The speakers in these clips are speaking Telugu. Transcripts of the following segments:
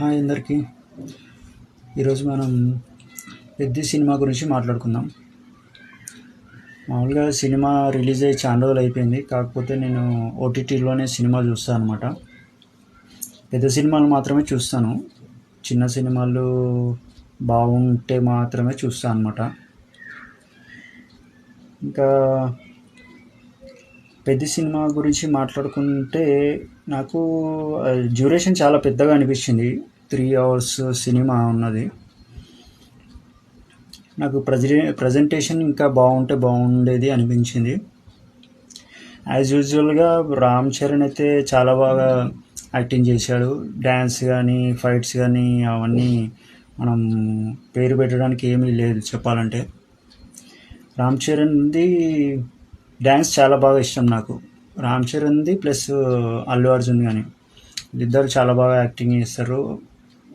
హాయ్ అందరికీ. ఈరోజు మనం పెద్ద సినిమా గురించి మాట్లాడుకుందాం. మామూలుగా సినిమా రిలీజ్ అయ్యి చాలా రోజులు అయిపోయింది. కాకపోతే నేను ఓటీటీలోనే సినిమా చూస్తాను అనమాట. పెద్ద సినిమాలు మాత్రమే చూస్తాను. చిన్న సినిమాలు బాగుంటే మాత్రమే చూస్తాను అనమాట. ఇంకా పెద్ద సినిమా గురించి మాట్లాడుకుంటే నాకు డ్యూరేషన్ చాలా పెద్దగా అనిపించింది. 3 hours సినిమా ఉన్నది. నాకు ప్రజెంటేషన్ ఇంకా బాగుంటే బాగుండేది అనిపించింది. యాజ్ యూజువల్గా రామ్ చరణ్ అయితే చాలా బాగా యాక్టింగ్ చేశాడు. డ్యాన్స్ కానీ ఫైట్స్ కానీ అవన్నీ మనం పేరు పెట్టడానికి ఏమీ లేదు చెప్పాలంటే. రామ్ చరణ్ది డ్యాన్స్ చాలా బాగా ఇష్టం నాకు. రామ్ చరణ్ది ప్లస్ అల్లు అర్జున్ కానీ ఇద్దరు చాలా బాగా యాక్టింగ్ చేస్తారు.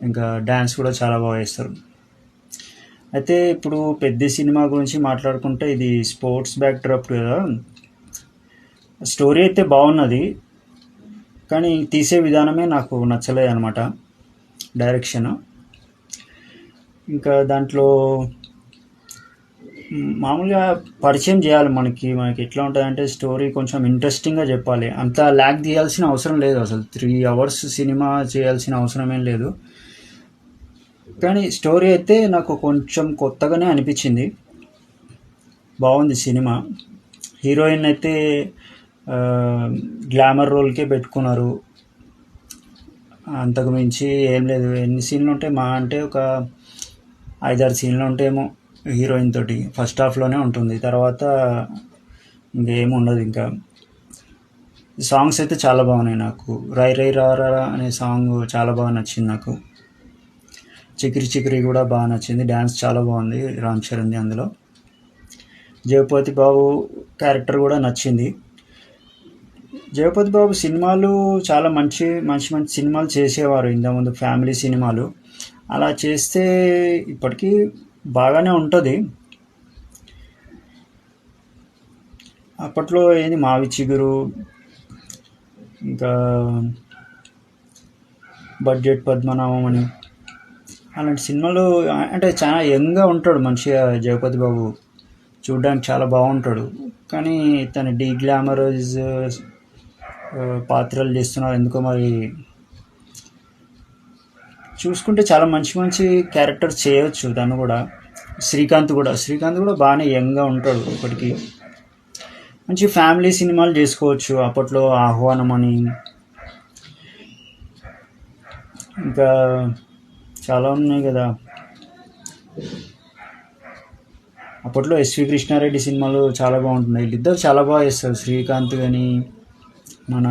ఇంకా డ్యాన్స్ కూడా చాలా బాగా చేస్తారు. అయితే ఇప్పుడు పెద్ద సినిమా గురించి మాట్లాడుకుంటే ఇది స్పోర్ట్స్ బ్యాక్డ్రాప్ కదా. స్టోరీ అయితే బాగున్నది, కానీ తీసే విధానమే నాకు నచ్చలేదు అనమాట. డైరెక్షన్ ఇంకా దాంట్లో మామూలుగా పరిచయం చేయాలి మనకి ఎట్లా ఉంటుందంటే స్టోరీ కొంచెం ఇంట్రెస్టింగ్గా చెప్పాలి. అంత ల్యాగ్ తీయాల్సిన అవసరం లేదు. అసలు 3 hours సినిమా చేయాల్సిన అవసరం ఏం లేదు. కానీ స్టోరీ అయితే నాకు కొంచెం కొత్తగానే అనిపించింది. బాగుంది సినిమా. హీరోయిన్ అయితే గ్లామర్ రోల్కే పెట్టుకున్నారు. అంతకు మించి ఏం లేదు. ఎన్ని సీన్లు ఉంటాయి మా అంటే ఒక 5-6 సీన్లు ఉంటాయేమో హీరోయిన్ తోటి. ఫస్ట్ హాఫ్లోనే ఉంటుంది, తర్వాత ఇంకేం ఉండదు. ఇంకా సాంగ్స్ అయితే చాలా బాగున్నాయి. నాకు రై రై రా రా అనే సాంగ్ చాలా బాగా నచ్చింది. నాకు చికిరి చికిరి కూడా బాగా నచ్చింది. డ్యాన్స్ చాలా బాగుంది రామ్ చరణ్ది. అందులో జగపతి బాబు క్యారెక్టర్ కూడా నచ్చింది. జగపతి బాబు సినిమాలు చాలా మంచి మంచి మంచి సినిమాలు చేసేవారు ఇంతకుముందు, ఫ్యామిలీ సినిమాలు. అలా చేస్తే ఇప్పటికీ బాగానే ఉంటుంది. అప్పట్లో ఏంది మావి చిగురు, ఇంకా బడ్జెట్ పద్మనాభం అని అలాంటి సినిమాలు. అంటే చాలా యంగ్గా ఉంటాడు మంచిగా జగపతి బాబు, చూడడానికి చాలా బాగుంటాడు. కానీ తన డీగ్లామరైజ్ పాత్రలు చేస్తున్నారు ఎందుకో మరి. చూసుకుంటే చాలా మంచి మంచి క్యారెక్టర్స్ చేయవచ్చు తను కూడా. శ్రీకాంత్ కూడా బాగానే యంగ్గా ఉంటాడు ఇప్పటికీ. మంచి ఫ్యామిలీ సినిమాలు చేసుకోవచ్చు. అప్పట్లో ఆహ్వానం అని ఇంకా చాలా ఉన్నాయి కదా. అప్పట్లో ఎస్వి కృష్ణారెడ్డి సినిమాలు చాలా బాగుంటున్నాయి. వీళ్ళిద్దరు చాలా బాగా చేస్తారు, శ్రీకాంత్ కానీ మన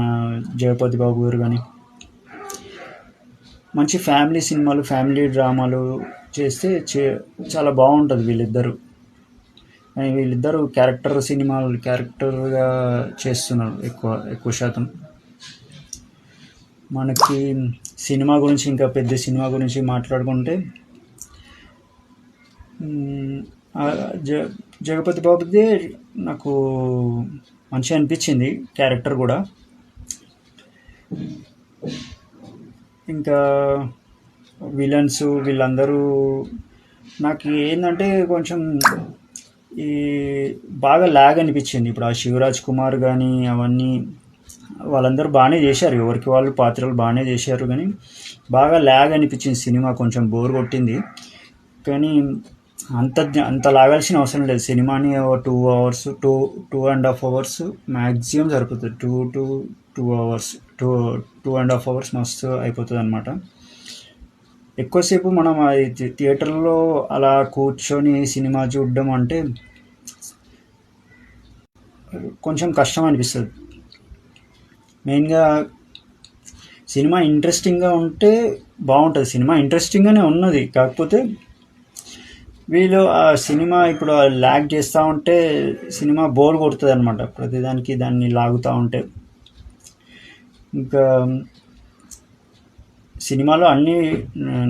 జగపతి బాబు గారు కానీ. మంచి ఫ్యామిలీ సినిమాలు, ఫ్యామిలీ డ్రామాలు చేస్తే చాలా బాగుంటుంది వీళ్ళిద్దరు. కానీ వీళ్ళిద్దరూ క్యారెక్టర్గా చేస్తున్నారు ఎక్కువ శాతం. మనకి సినిమా గురించి, ఇంకా పెద్ద సినిమా గురించి మాట్లాడుకుంటే జగపతి బాబుదే నాకు మంచిగా అనిపించింది క్యారెక్టర్ కూడా. ఇంకా విలన్స్ వీళ్ళందరూ నాకు ఏంటంటే కొంచెం ఈ బాగా ల్యాగ్ అనిపించింది. ఇప్పుడు ఆ శివరాజ్ కుమార్ కానీ అవన్నీ వాళ్ళందరూ బాగానే చేశారు, ఎవరికి వాళ్ళు పాత్రలు బాగానే చేశారు. కానీ బాగా ల్యాగ్ అనిపించింది సినిమా, కొంచెం బోర్ కొట్టింది. కానీ అంత లాగాల్సిన అవసరం లేదు. సినిమాని 2 hours 2.5 hours మ్యాక్సిమం సరిపోతుంది. 2 hours 2.5 hours మస్తు అయిపోతుంది అనమాట. ఎక్కువసేపు మనం థియేటర్లో అలా కూర్చొని సినిమా చూడడం అంటే కొంచెం కష్టం అనిపిస్తుంది. మెయిన్గా సినిమా ఇంట్రెస్టింగ్గా ఉంటే బాగుంటుంది. సినిమా ఇంట్రెస్టింగ్గానే ఉన్నది, కాకపోతే వీళ్ళు ఆ సినిమా ఇప్పుడు ల్యాగ్ చేస్తూ ఉంటే సినిమా బోర్ కొడుతుంది అనమాట. ప్రతిదానికి దాన్ని లాగుతూ ఉంటే. ఇంకా సినిమాలో అన్నీ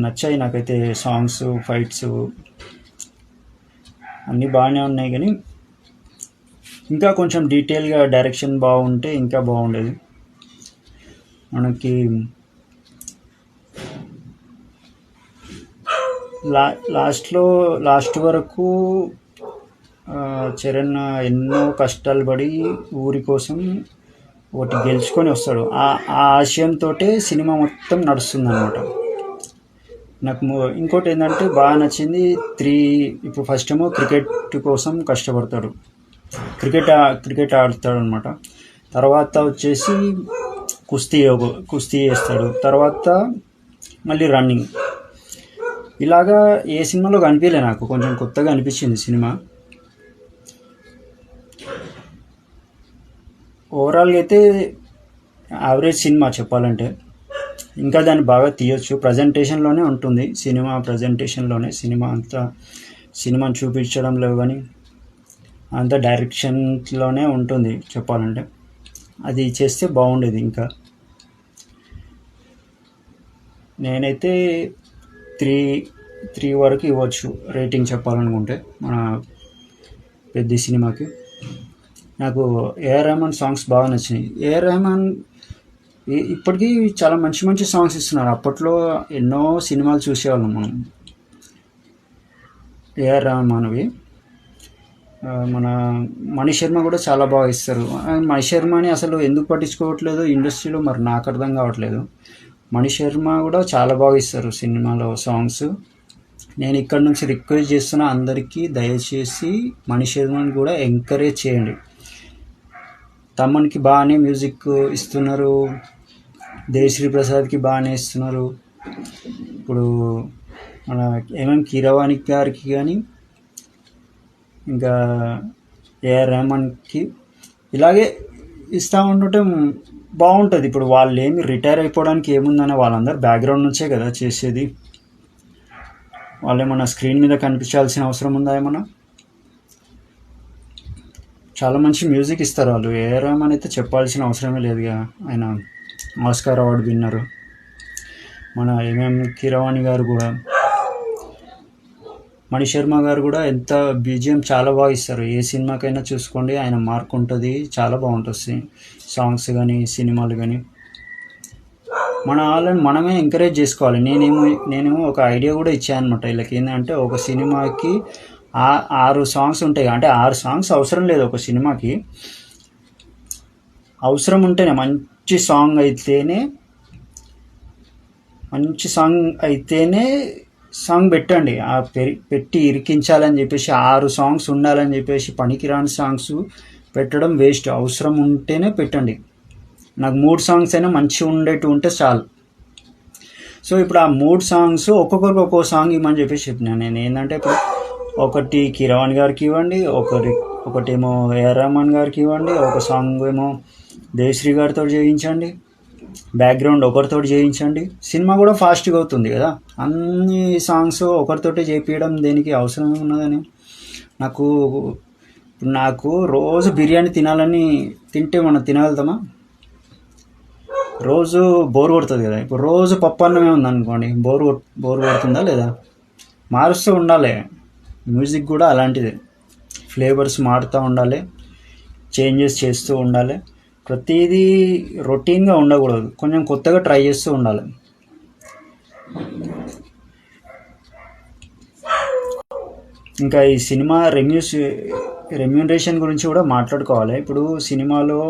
నచ్చాయి నాకైతే. సాంగ్స్, ఫైట్స్ అన్నీ బాగానే ఉన్నాయి. కానీ ఇంకా కొంచెం డీటెయిల్గా డైరెక్షన్ బాగుంటే ఇంకా బాగుండేది. మనకి లా లాస్ట్లో లాస్ట్ వరకు చరణ్ ఎన్నో కష్టాలు పడి ఊరి కోసం ఒకటి గెలుచుకొని వస్తాడు. ఆ ఆశయంతో సినిమా మొత్తం నడుస్తుంది అనమాట. నాకు ఇంకోటి ఏంటంటే బాగా నచ్చింది ఇప్పుడు ఫస్ట్ ఏమో క్రికెట్ కోసం కష్టపడతాడు, క్రికెట్ ఆడతాడు అనమాట. తర్వాత వచ్చేసి కుస్తీ చేస్తాడు, తర్వాత మళ్ళీ రన్నింగ్. ఇలాగా ఏ సినిమాలో కనిపించలే, నాకు కొంచెం కొత్తగా అనిపించింది సినిమా. ఓవరాల్గా అయితే యావరేజ్ సినిమా చెప్పాలంటే. ఇంకా దాన్ని బాగా తీయొచ్చు, ప్రజెంటేషన్లోనే ఉంటుంది సినిమా, ప్రజెంటేషన్లోనే సినిమా అంతా. సినిమాని చూపించడంలో కానీ అంతా డైరెక్షన్లోనే ఉంటుంది చెప్పాలంటే. అది చేస్తే బాగుండేది. ఇంకా నేనైతే త్రీ వరకు ఇవ్వచ్చు రేటింగ్ చెప్పాలనుకుంటే మన పెద్ద సినిమాకి. నాకు ఏఆర్ రెహమాన్ సాంగ్స్ బాగా నచ్చినాయి. ఏఆర్ రెహమాన్ ఇప్పటికీ చాలా మంచి మంచి సాంగ్స్ ఇస్తున్నారు. అప్పట్లో ఎన్నో సినిమాలు చూసేవాళ్ళం మనం ఏఆర్ రెహమాన్వి. మన మణిశర్మ కూడా చాలా బాగా ఇస్తారు. మణిశర్మని అసలు ఎందుకు పట్టించుకోవట్లేదు ఇండస్ట్రీలో, మరి నాకు అర్థం కావట్లేదు. మణిశర్మ కూడా చాలా బాగా ఇస్తారు సినిమాలో సాంగ్స్. నేను ఇక్కడ నుంచి రిక్వెస్ట్ చేస్తున్న అందరికీ, దయచేసి మణిశర్మని కూడా ఎంకరేజ్ చేయండి. తమన్కి బాగానే మ్యూజిక్ ఇస్తున్నారు, దేవిశ్రీ ప్రసాద్కి బాగానే ఇస్తున్నారు. ఇప్పుడు మన కీరవాణి గారికి కానీ ఇంకా ఏఆర్ రెహమాన్కి ఇలాగే ఇస్తూ ఉంటుంటే బాగుంటుంది. ఇప్పుడు వాళ్ళు ఏమి రిటైర్ అయిపోవడానికి ఏముందని, వాళ్ళందరూ బ్యాక్గ్రౌండ్ నుంచే కదా చేసేది. వాళ్ళు ఏమన్నా స్క్రీన్ మీద కనిపించాల్సిన అవసరం ఉందా ఏమన్నా? చాలా మంచి మ్యూజిక్ ఇస్తారు వాళ్ళు. ఏఆర్ రెహమాన్ అయితే చెప్పాల్సిన అవసరమే లేదుగా, ఆయన ఆస్కార్ అవార్డు విన్నరు. మన కీరవాణి గారు కూడా, మణిశర్మ గారు కూడా ఎంత బీజిఎం చాలా బాగా ఇస్తారు. ఏ సినిమాకైనా చూసుకోండి, ఆయన మార్క్ ఉంటుంది, చాలా బాగుంటుంది సాంగ్స్ కానీ సినిమాలు కానీ. మన వాళ్ళని మనమే ఎంకరేజ్ చేసుకోవాలి. నేనేమో ఒక ఐడియా కూడా ఇచ్చాను అనమాట వీళ్ళకి. ఏంటంటే ఒక సినిమాకి 6 సాంగ్స్ ఉంటాయి, అంటే 6 సాంగ్స్ అవసరం లేదు ఒక సినిమాకి. అవసరం ఉంటేనే మంచి సాంగ్ అయితేనే సాంగ్ పెట్టండి. పెట్టి ఇరికించాలని చెప్పేసి 6 సాంగ్స్ ఉండాలని చెప్పేసి పనికిరాని సాంగ్స్ పెట్టడం వేస్ట్. అవసరం ఉంటేనే పెట్టండి. నాకు 3 సాంగ్స్ అయినా మంచిగా ఉండేట్టు ఉంటే చాలు. సో ఇప్పుడు ఆ 3 సాంగ్స్ ఒక్కొక్కరికి ఒక్కొక్క సాంగ్ ఇవ్వమని చెప్పేసి చెప్పినాను నేను. ఏంటంటే ఇప్పుడు ఒకటి కీరవాణి గారికి ఇవ్వండి, ఒకటేమో ఏఆర్ రెహమాన్ గారికి ఇవ్వండి, ఒక సాంగ్ ఏమో దేవిశ్రీ గారితో చేయించండి, బ్యాక్గ్రౌండ్ ఒకరితో చేయించండి. సినిమా కూడా ఫాస్ట్గా అవుతుంది కదా. అన్ని సాంగ్స్ ఒకరితోటే చేయించడం దేనికి, అవసరం ఉన్నదని. నాకు రోజు బిర్యానీ తింటే మనం తినగలుగుతామా? రోజు బోర్ కొడుతుంది కదా. ఇప్పుడు రోజు పప్పు అన్నమే ఉందనుకోండి, బోర్ కొడుతుందా లేదా? మారుస్తూ ఉండాలి. మ్యూజిక్ కూడా అలాంటిదే, ఫ్లేవర్స్ మారుతూ ఉండాలి, చేంజెస్ చేస్తూ ఉండాలి. ప్రతిదీ రొటీన్గా ఉండకూడదు, కొంచెం కొత్తగా ట్రై చేస్తూ ఉండాలి. ఇంకా ఈ సినిమా రెమ్యూనరేషన్ గురించి కూడా మాట్లాడుకోవాలి. ఇప్పుడు సినిమాలో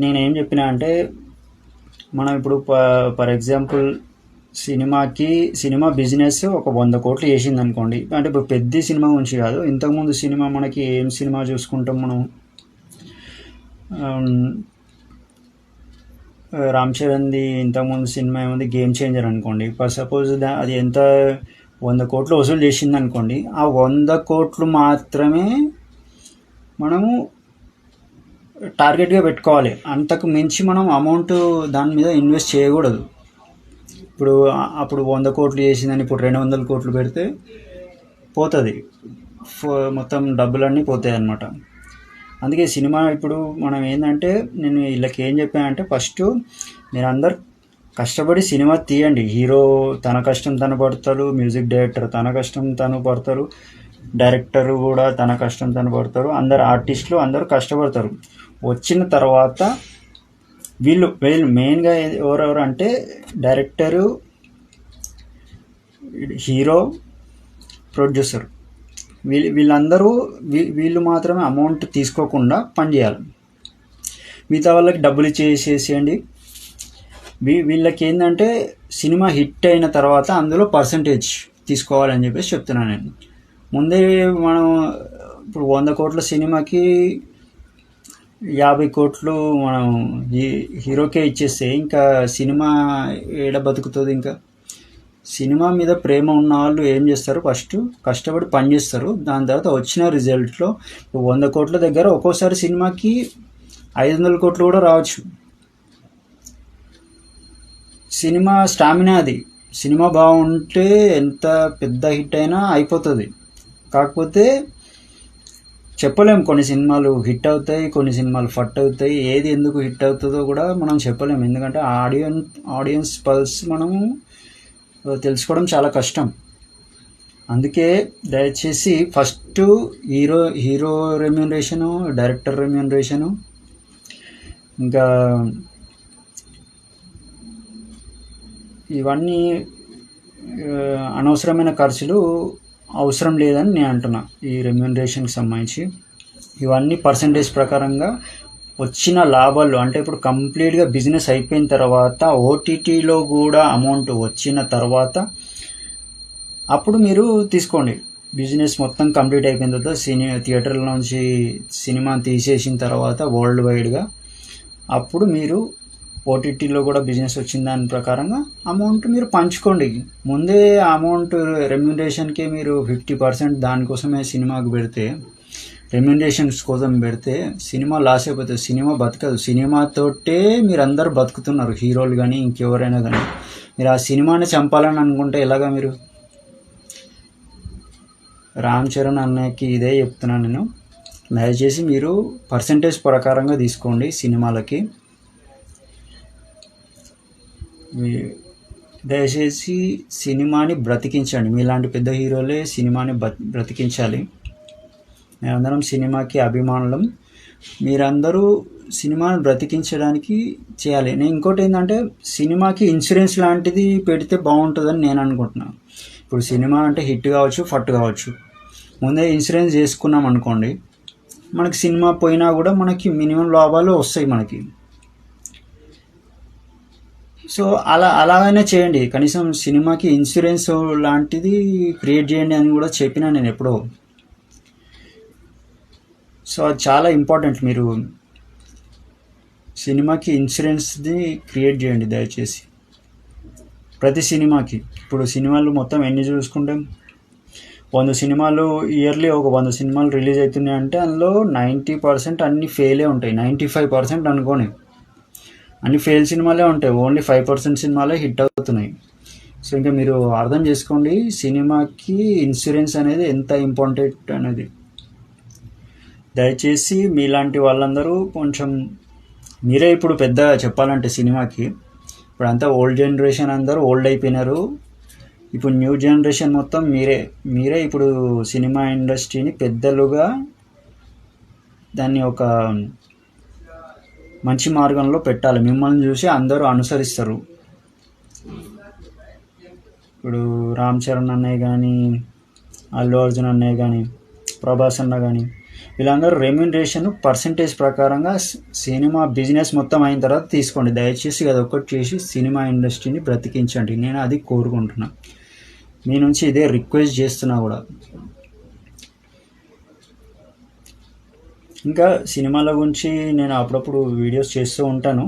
నేనేం చెప్పినా అంటే, మనం ఇప్పుడు ఫర్ ఎగ్జాంపుల్ సినిమా బిజినెస్ ఒక 100 కోట్లు చేసింది అనుకోండి. అంటే ఇప్పుడు పెద్ద సినిమా గురించి కాదు, ఇంతకుముందు సినిమా మనకి ఏం సినిమా చూసుకుంటాం మనం, రామ్ చరణ్ది ఇంతకుముందు సినిమా ఏముంది, గేమ్ చేంజర్ అనుకోండి. ఫర్ సపోజ్ అది ఎంత 100 కోట్లు వసూలు చేసింది అనుకోండి. ఆ 100 కోట్లు మాత్రమే మనము టార్గెట్గా పెట్టుకోవాలి. అంతకు మించి మనం అమౌంట్ దాని మీద ఇన్వెస్ట్ చేయకూడదు. అప్పుడు 100 కోట్లు చేసిందని ఇప్పుడు 200 కోట్లు పెడితే పోతుంది, మొత్తం డబ్బులన్నీ పోతాయి అన్నమాట. అందుకే సినిమా ఇప్పుడు మనం ఏంటంటే, నేను వీళ్ళకి ఏం చెప్పానంటే, ఫస్ట్ మీరు అందరు కష్టపడి సినిమా తీయండి. హీరో తన కష్టం తను పడతారు, మ్యూజిక్ డైరెక్టర్ తన కష్టం తను పడతారు, డైరెక్టర్ కూడా తన కష్టం తను పడతారు, అందరు ఆర్టిస్టులు అందరూ కష్టపడతారు. వచ్చిన తర్వాత వీళ్ళు మెయిన్గా ఎవరెవరు అంటే, డైరెక్టరు, హీరో, ప్రొడ్యూసర్, వీళ్ళందరూ వీళ్ళు మాత్రమే అమౌంట్ తీసుకోకుండా పనిచేయాలి. మిగతా వాళ్ళకి డబ్బులు ఇచ్చేసేయండి. వీళ్ళకి ఏంటంటే సినిమా హిట్ అయిన తర్వాత అందులో పర్సంటేజ్ తీసుకోవాలని చెప్పేసి చెప్తున్నాను నేను. ముందే మనం ఇప్పుడు 100 కోట్ల సినిమాకి 50 కోట్లు మనం హీరోకే ఇచ్చేస్తే ఇంకా సినిమా ఏడ బతుకుతుంది? ఇంకా సినిమా మీద ప్రేమ ఉన్న వాళ్ళు ఏం చేస్తారు, ఫస్ట్ కష్టపడి పని చేస్తారు. దాని తర్వాత వచ్చిన రిజల్ట్లో 100 కోట్ల దగ్గర ఒక్కోసారి సినిమాకి 500 కోట్లు కూడా రావచ్చు. సినిమా స్టామినా అది. సినిమా బాగుంటే ఎంత పెద్ద హిట్ అయినా అయిపోతుంది. కాకపోతే చెప్పలేం, కొన్ని సినిమాలు హిట్ అవుతాయి, కొన్ని సినిమాలు ఫట్ అవుతాయి. ఏది ఎందుకు హిట్ అవుతుందో కూడా మనం చెప్పలేం. ఎందుకంటే ఆడియన్స్ పల్స్ మనము తెలుసుకోవడం చాలా కష్టం. అందుకే దయచేసి first hero remuneration, director remuneration, ఇంకా ఇవన్నీ అనవసరమైన ఖర్చులు అవసరం లేదని నేను అంటున్నా. ఈ రెమ్యూనరేషన్కి సంబంధించి ఇవన్నీ పర్సంటేజ్ ప్రకారంగా వచ్చిన లాభాలు, అంటే ఇప్పుడు కంప్లీట్గా బిజినెస్ అయిపోయిన తర్వాత ఓటీటీలో కూడా అమౌంట్ వచ్చిన తర్వాత అప్పుడు మీరు తీసుకోండి. బిజినెస్ మొత్తం కంప్లీట్ అయిపోయిన తర్వాత థియేటర్ల నుంచి సినిమా తీసేసిన తర్వాత వరల్డ్ వైడ్గా అప్పుడు మీరు ఓటీటీలో కూడా బిజినెస్ వచ్చిన దాని ప్రకారంగా అమౌంట్ మీరు పంచుకోండి. ముందే అమౌంట్ రెమ్యూనరేషన్కి మీరు 50% దానికోసమే సినిమాకు పెడితే, రెమ్యూనరేషన్స్ కోసం పెడితే సినిమా లాస్ అయిపోతుంది. సినిమా బతకదు. సినిమాతోటే మీరందరూ బతుకుతున్నారు, హీరోలు కానీ ఇంకెవరైనా కానీ. మీరు ఆ సినిమాని చంపాలని అనుకుంటే ఎలాగా? మీరు రామ్ చరణ్ అన్నకి ఇదే చెప్తున్నాను నేను. దయచేసి మీరు పర్సంటేజ్ ప్రకారంగా తీసుకోండి సినిమాలకి. దయచేసి సినిమాని బ్రతికించండి. మీలాంటి పెద్ద హీరోలే సినిమాని బ్రతికించాలి. మేమందరం సినిమాకి అభిమానులం. మీరందరూ సినిమాని బ్రతికించడానికి చేయాలి. నేను ఇంకోటి ఏంటంటే, సినిమాకి ఇన్సూరెన్స్ లాంటిది పెడితే బాగుంటుందని నేను అనుకుంటున్నాను. ఇప్పుడు సినిమా అంటే హిట్ కావచ్చు, ఫట్ కావచ్చు, ముందే ఇన్సూరెన్స్ చేసుకున్నాం అనుకోండి, మనకి సినిమా పోయినా కూడా మనకి మినిమం లాభాలు వస్తాయి మనకి. సో అలాగైనా చేయండి. కనీసం సినిమాకి ఇన్సూరెన్స్ లాంటిది క్రియేట్ చేయండి అని కూడా చెప్పినా నేను ఎప్పుడో. సో అది చాలా ఇంపార్టెంట్. మీరు సినిమాకి ఇన్సూరెన్స్ది క్రియేట్ చేయండి దయచేసి. ప్రతి సినిమాకి ఇప్పుడు సినిమాలు మొత్తం ఎన్ని చూసుకుంటాం, 100 సినిమాలు ఇయర్లీ ఒక 100 సినిమాలు రిలీజ్ అవుతున్నాయి అంటే అందులో 90% అన్నీ ఫెయిలే ఉంటాయి. 95% అనుకోని అన్ని ఫెయిల్ సినిమాలే ఉంటాయి. ఓన్లీ 5% సినిమాలే హిట్ అవుతున్నాయి. సో ఇంకా మీరు అర్థం చేసుకోండి సినిమాకి ఇన్సూరెన్స్ అనేది ఎంత ఇంపార్టెంట్ అనేది. దయచేసి మీలాంటి వాళ్ళందరూ కొంచెం, మీరే ఇప్పుడు పెద్ద చెప్పాలంటే సినిమాకి. ఇప్పుడు అంతా ఓల్డ్ జనరేషన్ అందరూ ఓల్డ్ అయిపోయినారు. ఇప్పుడు న్యూ జనరేషన్ మొత్తం మీరే ఇప్పుడు సినిమా ఇండస్ట్రీని పెద్దలుగా దాన్ని ఒక మంచి మార్గంలో పెట్టాలి. మిమ్మల్ని చూసి అందరూ అనుసరిస్తారు. ఇప్పుడు రామ్ చరణ్ అన్నయ్య కానీ, అల్లు అర్జున్ అన్నయ్య కానీ, ప్రభాస్ అన్న కానీ, వీళ్ళందరూ రెమ్యూనరేషన్ పర్సంటేజ్ ప్రకారంగా సినిమా బిజినెస్ మొత్తం అయిన తర్వాత తీసుకోండి. దయచేసి అది ఒక్కటి చేసి సినిమా ఇండస్ట్రీని బ్రతికించండి. నేను అది కోరుకుంటున్నా. మీ నుంచి ఇదే రిక్వెస్ట్ చేస్తున్నా కూడా. ఇంకా సినిమాల గురించి నేను అప్పుడప్పుడు వీడియోస్ చేస్తూ ఉంటాను.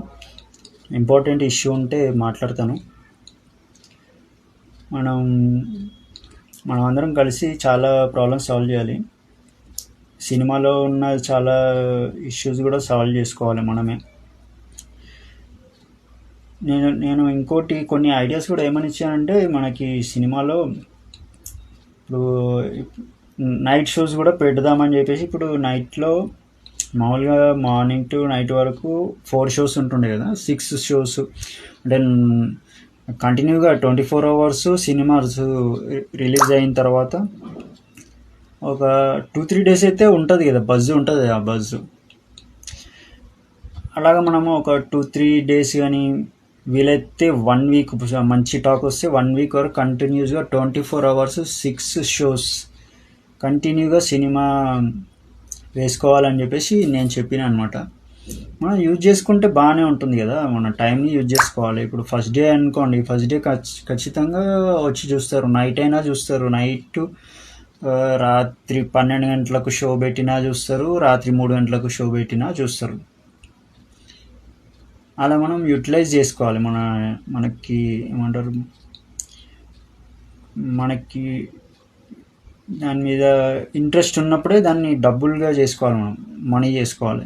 ఇంపార్టెంట్ ఇష్యూ ఉంటే మాట్లాడతాను. మనం అందరం కలిసి చాలా ప్రాబ్లమ్స్ సాల్వ్ చేయాలి. సినిమాలో ఉన్న చాలా ఇష్యూస్ కూడా సాల్వ్ చేసుకోవాలి మనమే. నేను ఇంకోటి కొన్ని ఐడియాస్ కూడా ఏమని ఇచ్చానంటే, మనకి సినిమాలో ఇప్పుడు నైట్ షోస్ కూడా పెడదామని చెప్పేసి, ఇప్పుడు నైట్లో మామూలుగా మార్నింగ్ టు నైట్ వరకు 4 షోస్ ఉంటుండే కదా, 6 షోస్ అంటే కంటిన్యూగా 24 hours సినిమాస్ రిలీజ్ అయిన తర్వాత ఒక 2-3 days అయితే ఉంటుంది కదా, బజ్ ఉంటుంది. ఆ బజ్ అలాగా మనము ఒక 2-3 days కానీ వీలైతే 1 వీక్ మంచి టాక్ వస్తే 1 వీక్ వరకు కంటిన్యూస్గా 24 అవర్స్ 6 షోస్ కంటిన్యూగా సినిమా వేసుకోవాలని చెప్పేసి నేను చెప్పిన అనమాట. మనం యూజ్ చేసుకుంటే బాగానే ఉంటుంది కదా, మన టైంని యూజ్ చేసుకోవాలి. ఇప్పుడు ఫస్ట్ డే అనుకోండి, ఫస్ట్ డే ఖచ్చితంగా వచ్చి చూస్తారు, నైట్ అయినా చూస్తారు. నైట్ రాత్రి 12 గంటలకు షో పెట్టినా చూస్తారు, రాత్రి 3 గంటలకు షో పెట్టినా చూస్తారు. అలా మనం యూటిలైజ్ చేసుకోవాలి. మనకి ఏమంటారు, మనకి దాని మీద ఇంట్రెస్ట్ ఉన్నప్పుడే దాన్ని డబ్బులుగా చేసుకోవాలి, మనం మనీ చేసుకోవాలి.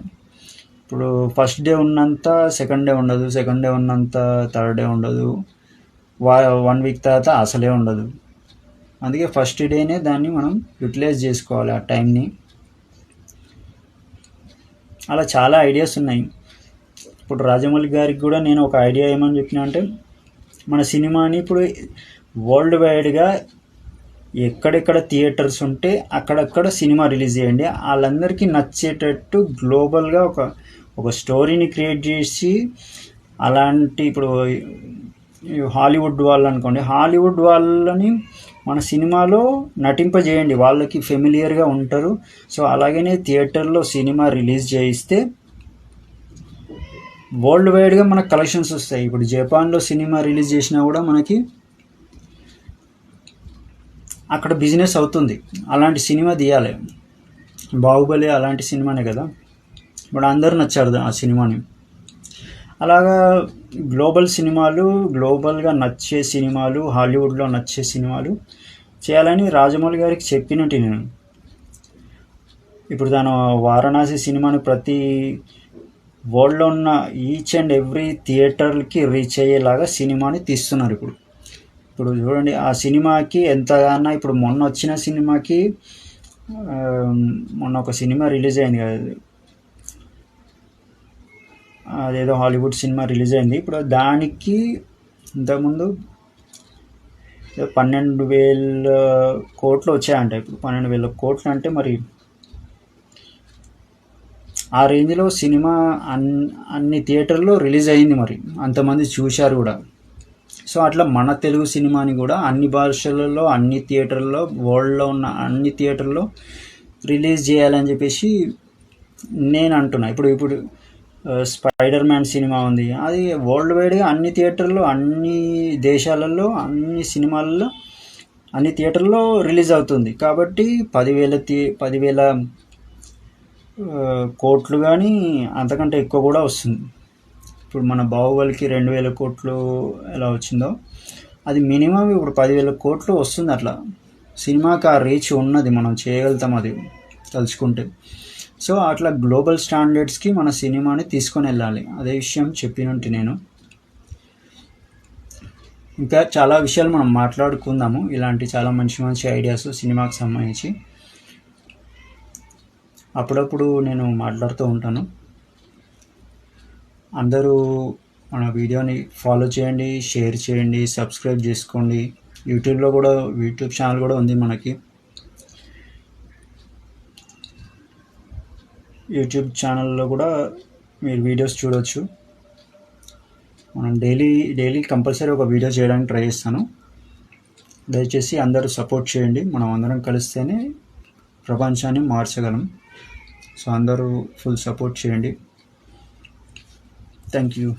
ఇప్పుడు ఫస్ట్ డే ఉన్నంత సెకండ్ డే ఉండదు, సెకండ్ డే ఉన్నంత థర్డ్ డే ఉండదు, 1 వీక్ తర్వాత అసలే ఉండదు. అందుకే ఫస్ట్ డేనే దాన్ని మనం యూటిలైజ్ చేసుకోవాలి, ఆ టైంని. అలా చాలా ఐడియాస్ ఉన్నాయి. ఇప్పుడు రాజమౌళి గారికి కూడా నేను ఒక ఐడియా ఏమని చెప్పినా అంటే, మన సినిమాని ఇప్పుడు వరల్డ్ వైడ్గా ఎక్కడెక్కడ థియేటర్స్ ఉంటే అక్కడక్కడ సినిమా రిలీజ్ చేయండి. వాళ్ళందరికీ నచ్చేటట్టు గ్లోబల్గా ఒక స్టోరీని క్రియేట్ చేసి, అలాంటి ఇప్పుడు హాలీవుడ్ వాళ్ళు అనుకోండి, హాలీవుడ్ వాళ్ళని మన సినిమాలో నటింపజేయండి, వాళ్ళకి ఫెమిలియర్గా ఉంటారు. సో అలాగనే థియేటర్లో సినిమా రిలీజ్ చేయిస్తే వరల్డ్ వైడ్గా మనకు కలెక్షన్స్ వస్తాయి. ఇప్పుడు జపాన్లో సినిమా రిలీజ్ చేసినా కూడా మనకి అక్కడ బిజినెస్ అవుతుంది. అలాంటి సినిమా తీయాలి. బాహుబలి అలాంటి సినిమానే కదా, ఇప్పుడు అందరూ నచ్చారు ఆ సినిమాని. అలాగా గ్లోబల్ సినిమాలు, గ్లోబల్గా నచ్చే సినిమాలు, హాలీవుడ్లో నచ్చే సినిమాలు చేయాలని రాజమౌళి గారికి చెప్పినట్టు నేను. ఇప్పుడు తను వారణాసి సినిమాని ప్రతి వరల్డ్లో ఉన్న ఈచ్ అండ్ ఎవ్రీ థియేటర్కి రీచ్ అయ్యేలాగా సినిమాని తీస్తున్నారు. ఇప్పుడు చూడండి, ఆ సినిమాకి ఎంతగానో, ఇప్పుడు మొన్న వచ్చిన సినిమాకి, మొన్న ఒక సినిమా రిలీజ్ అయింది కదా, అదేదో హాలీవుడ్ సినిమా రిలీజ్ అయింది. ఇప్పుడు దానికి ఇంతకుముందు 12,000 కోట్లు వచ్చాయంట. ఇప్పుడు 12,000 కోట్లు అంటే మరి ఆ రేంజ్లో సినిమా అన్ని థియేటర్లో రిలీజ్ అయింది, మరి అంతమంది చూశారు కూడా. సో అట్లా మన తెలుగు సినిమాని కూడా అన్ని భాషలలో, అన్ని థియేటర్లో, వరల్డ్లో ఉన్న అన్ని థియేటర్లో రిలీజ్ చేయాలని చెప్పేసి నేను అంటున్నా. ఇప్పుడు స్పైడర్ మ్యాన్ సినిమా ఉంది, అది వరల్డ్ వైడ్గా అన్ని థియేటర్లో, అన్ని దేశాలలో, అన్ని సినిమాలలో, అన్ని థియేటర్లో రిలీజ్ అవుతుంది. కాబట్టి 10,000 కోట్లు కానీ అంతకంటే ఎక్కువ కూడా వస్తుంది. ఇప్పుడు మన బాహుబలికి 2,000 కోట్లు ఎలా వచ్చిందో, అది మినిమం ఇప్పుడు 10,000 కోట్లు వస్తుంది. అట్లా సినిమాకి ఆ రీచ్ ఉన్నది, మనం చేయగలుగుతాం అది తలుచుకుంటే. సో అట్లా గ్లోబల్ స్టాండర్డ్స్కి మన సినిమాని తీసుకొని వెళ్ళాలి. అదే విషయం చెప్పినట్టు నేను. ఇంకా చాలా విషయాలు మనం మాట్లాడుకుందాము, ఇలాంటి చాలా మంచి మంచి ఐడియాస్ సినిమాకి సంబంధించి అప్పుడప్పుడు నేను మాట్లాడుతూ ఉంటాను. అందరూ మన వీడియోని ఫాలో చేయండి, షేర్ చేయండి, సబ్స్క్రైబ్ చేసుకోండి. యూట్యూబ్లో కూడా, యూట్యూబ్ ఛానల్ కూడా ఉంది మనకి. యూట్యూబ్ ఛానల్లో కూడా మీరు వీడియోస్ చూడవచ్చు. మనం డైలీ కంపల్సరీ ఒక వీడియో చేయడానికి ట్రై చేస్తాను. దయచేసి అందరూ సపోర్ట్ చేయండి. మనం అందరం కలిస్తేనే ప్రపంచాన్ని మార్చగలం. సో అందరూ ఫుల్ సపోర్ట్ చేయండి. Thank you.